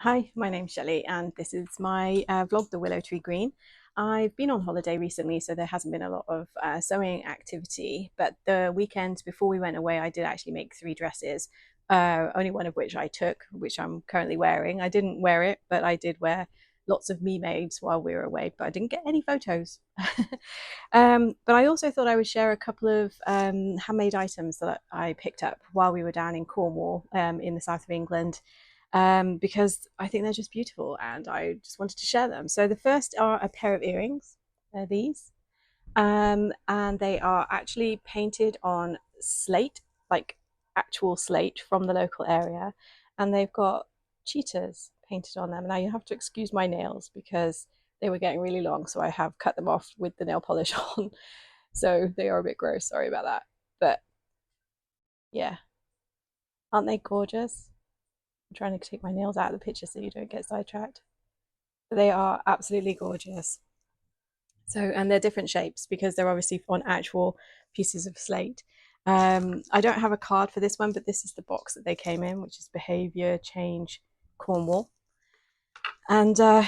Hi, my name's Shelley, and this is my vlog, The Willow Tree Green. I've been on holiday recently, so there hasn't been a lot of sewing activity, but the weekend before we went away, I did actually make 3 dresses, only one of which I took, which I'm currently wearing. I didn't wear it, but I did wear lots of me-mades while we were away, but I didn't get any photos. But I also thought I would share a couple of handmade items that I picked up while we were down in Cornwall, in the south of England, because I think they're just beautiful and I just wanted to share them. So the first are a pair of earrings. They're these. And they are actually painted on slate, like actual slate from the local area. And they've got cheetahs painted on them. Now you have to excuse my nails because they were getting really long, so I have cut them off with the nail polish on. So they are a bit gross. Sorry about that. But yeah, aren't they gorgeous? I'm trying to take my nails out of the picture so you don't get sidetracked. But they are absolutely gorgeous. So, and they're different shapes because they're obviously on actual pieces of slate. I don't have a card for this one, but this is the box that they came in, which is Behaviour Change Cornwall. And yeah,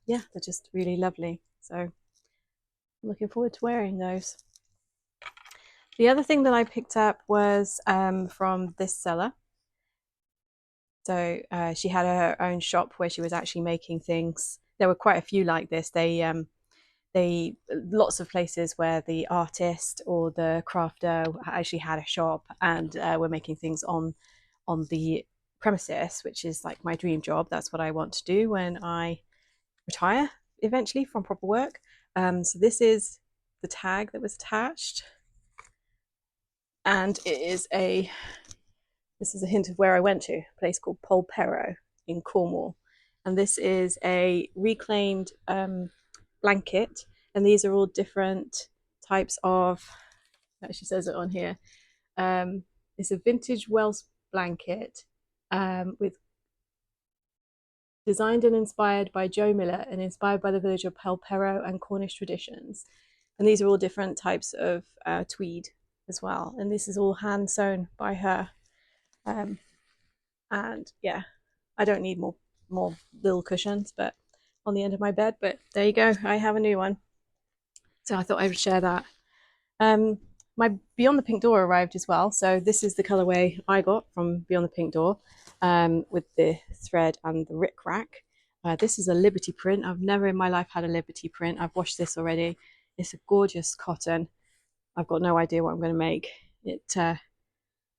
they're just really lovely. So I'm looking forward to wearing those. The other thing that I picked up was from this seller. So she had her own shop where she was actually making things. There were quite a few like this. They lots of places where the artist or the crafter actually had a shop and were making things on the premises, which is like my dream job. That's what I want to do when I retire eventually from proper work. So this is the tag that was attached, and this is a hint of where I went to, a place called Polperro in Cornwall. And this is a reclaimed blanket. And these are all different types of, actually says it on here. It's a vintage Welsh blanket with designed and inspired by Joe Miller and inspired by the village of Polperro and Cornish traditions. And these are all different types of tweed as well. And this is all hand sewn by her. Um, and yeah, I don't need more little cushions, but on the end of my bed. But there you go, I have a new one. So I thought I would share that. My Beyond the Pink Door arrived as well. So this is the colorway I got from Beyond the Pink Door, with the thread and the rick rack. This is a Liberty print. I've never in my life had a Liberty print. I've washed this already. It's a gorgeous cotton. I've got no idea what I'm going to make. It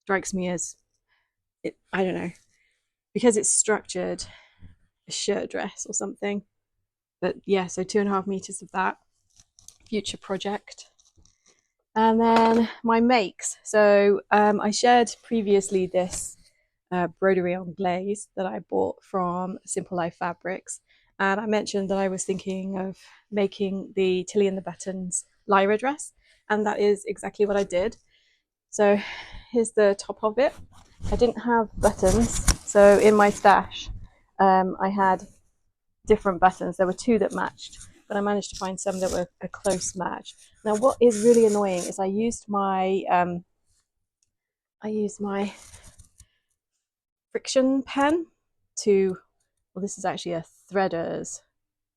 strikes me as I don't know, because it's structured, a shirt dress or something. But yeah, so 2.5 meters of that future project. And then my makes. So I shared previously this broderie on glaze that I bought from Simple Life Fabrics. And I mentioned that I was thinking of making the Tilly and the Buttons Lyra dress. And that is exactly what I did. So here's the top of it. I didn't have buttons. So in my stash, I had different buttons. There were 2 that matched, but I managed to find some that were a close match. Now, what is really annoying is I used my friction pen to, well, this is actually a threader's.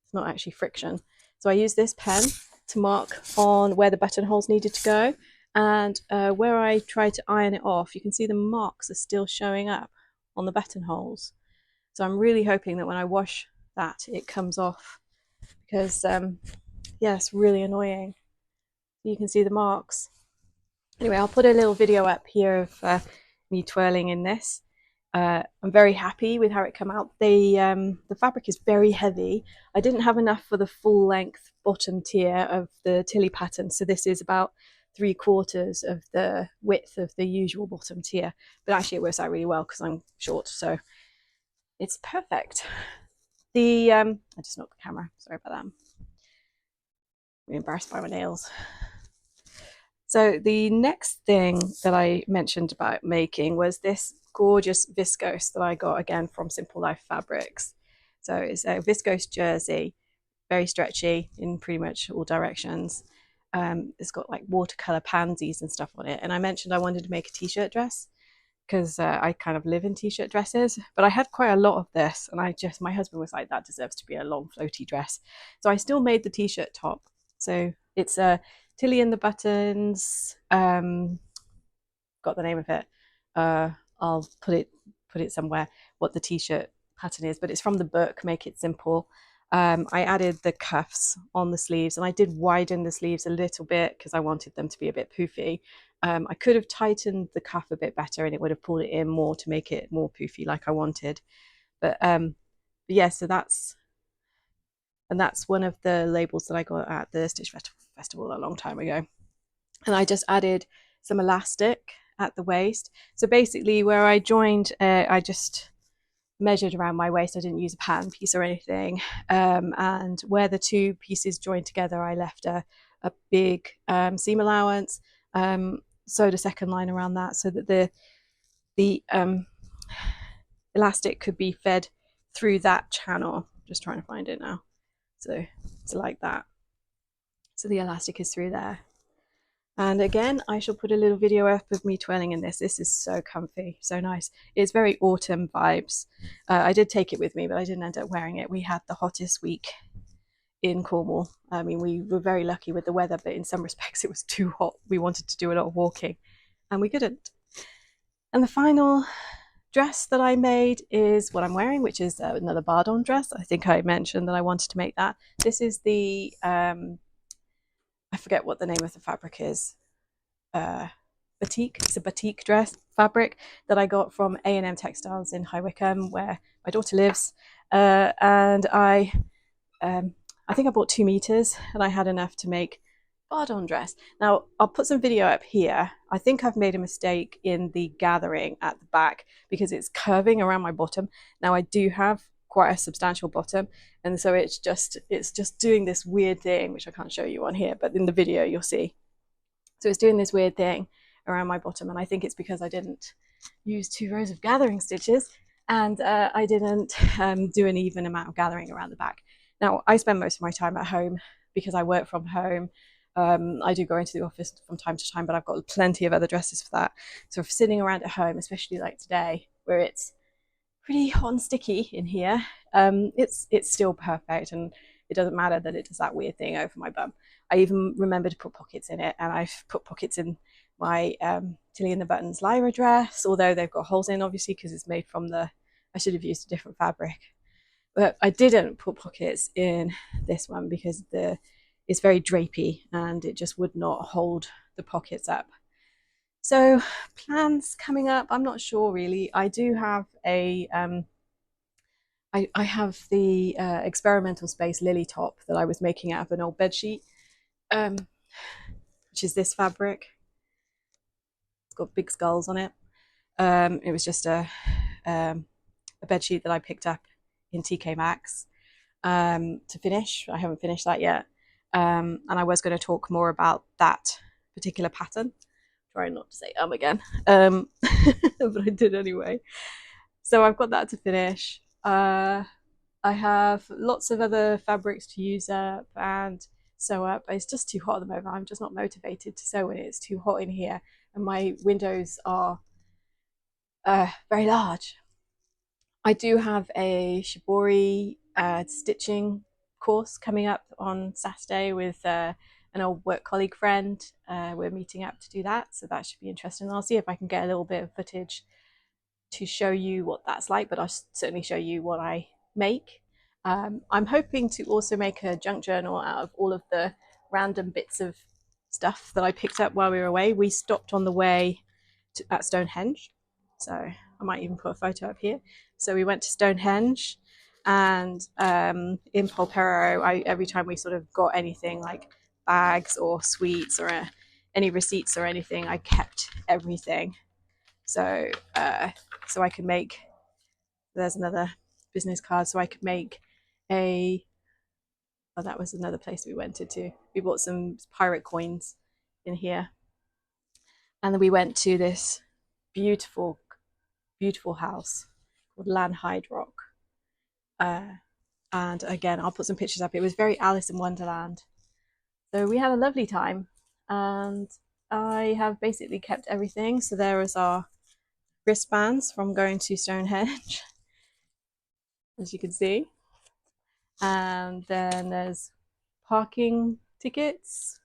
It's not actually friction. So I used this pen to mark on where the buttonholes needed to go, and where I tried to iron it off, you can see the marks are still showing up on the buttonholes. So I'm really hoping that when I wash that, it comes off, because yeah, it's really annoying. You can see the marks. Anyway, I'll put a little video up here of me twirling in this. I'm very happy with how it came out. The fabric is very heavy. I didn't have enough for the full length bottom tier of the Tilly pattern, so this is about 3/4 of the width of the usual bottom tier. But actually, it works out really well because I'm short, so it's perfect. I just knocked the camera. Sorry about that. I'm embarrassed by my nails. So the next thing that I mentioned about making was this gorgeous viscose that I got again from Simple Life Fabrics. So it's a viscose jersey, very stretchy in pretty much all directions. It's got like watercolor pansies and stuff on it. And I mentioned I wanted to make a t-shirt dress. because I kind of live in t-shirt dresses, but I had quite a lot of this, and my husband was like, that deserves to be a long floaty dress. So I still made the t-shirt top. So it's Tilly and the Buttons, got the name of it. I'll put it somewhere what the t-shirt pattern is, but it's from the book Make It Simple. I added the cuffs on the sleeves, and I did widen the sleeves a little bit because I wanted them to be a bit poofy. I could have tightened the cuff a bit better, and it would have pulled it in more to make it more poofy like I wanted. But yeah, so that's one of the labels that I got at the Stitch Festival a long time ago. And I just added some elastic at the waist. So basically where I joined, I just measured around my waist. I didn't use a pattern piece or anything. And where the two pieces joined together, I left a big seam allowance, sewed a second line around that so that the elastic could be fed through that channel. Just trying to find it now. So it's like that. So the elastic is through there. And again, I shall put a little video up of me twirling in this. This is so comfy, so nice. It's very autumn vibes. I did take it with me, but I didn't end up wearing it. We had the hottest week in Cornwall. I mean, we were very lucky with the weather, but in some respects it was too hot. We wanted to do a lot of walking and we couldn't. And the final dress that I made is what I'm wearing, which is another Bardon dress. I think I mentioned that I wanted to make that. This is the I forget what the name of the fabric is. Batik. It's a batik dress fabric that I got from A&M Textiles in High Wycombe, where my daughter lives. And I think I bought 2 meters, and I had enough to make Bardon dress. Now I'll put some video up here. I think I've made a mistake in the gathering at the back because it's curving around my bottom. Now I do have quite a substantial bottom, and so it's just doing this weird thing, which I can't show you on here, but in the video you'll see. So it's doing this weird thing around my bottom, and I think it's because I didn't use 2 rows of gathering stitches, and I didn't do an even amount of gathering around the back. Now I spend most of my time at home because I work from home. I do go into the office from time to time, but I've got plenty of other dresses for that. So for sitting around at home, especially like today, where it's pretty hot and sticky in here, it's still perfect, and it doesn't matter that it does that weird thing over my bum. I even remember to put pockets in it, and I've put pockets in my Tilly and the Buttons Lyra dress, although they've got holes in, obviously, because it's made from I should have used a different fabric. But I didn't put pockets in this one because it's very drapey, and it just would not hold the pockets up. So plans coming up, I'm not sure really. I do have I have the experimental space lily top that I was making out of an old bed sheet, which is this fabric. It's got big skulls on it. It was just a bed sheet that I picked up in TK Maxx to finish. I haven't finished that yet, and I was going to talk more about that particular pattern. Trying not to say again, but I did anyway. So I've got that to finish. I have lots of other fabrics to use up and sew up. It's just too hot at the moment. I'm just not motivated to sew when it's too hot in here, and my windows are very large. I do have a Shibori stitching course coming up on Saturday with an old work colleague friend. We're meeting up to do that, so that should be interesting. I'll see if I can get a little bit of footage to show you what that's like, but I'll certainly show you what I make. I'm hoping to also make a junk journal out of all of the random bits of stuff that I picked up while we were away. We stopped on the way at Stonehenge, so I might even put a photo up here. So we went to Stonehenge, and in Polperro, every time we sort of got anything like bags or sweets or any receipts or anything, I kept everything. So so I could make, there's another business card, so I could make that was another place we went to. We bought some pirate coins in here, and then we went to this beautiful house called Lanhide Rock, and again I'll put some pictures up. It was very Alice in Wonderland, so we had a lovely time, and I have basically kept everything. So there is our wristbands from going to Stonehenge, as you can see. And then there's parking tickets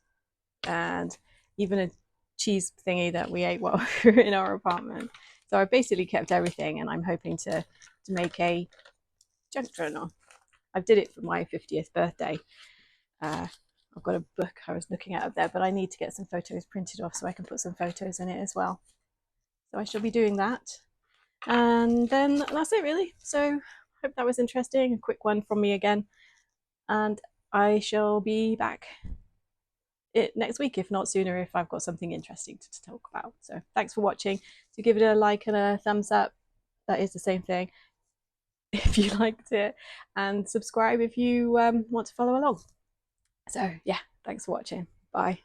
and even a cheese thingy that we ate while we were in our apartment. So I basically kept everything, and I'm hoping to make a junk journal. I did it for my 50th birthday. I've got a book I was looking at up there, but I need to get some photos printed off so I can put some photos in it as well. So I shall be doing that. And then that's it really. So hope that was interesting. A quick one from me again. And I shall be back next week, if not sooner, if I've got something interesting to talk about. So thanks for watching. So give it a like and a thumbs up. That is the same thing if you liked it, and subscribe if you want to follow along. So yeah, thanks for watching. Bye.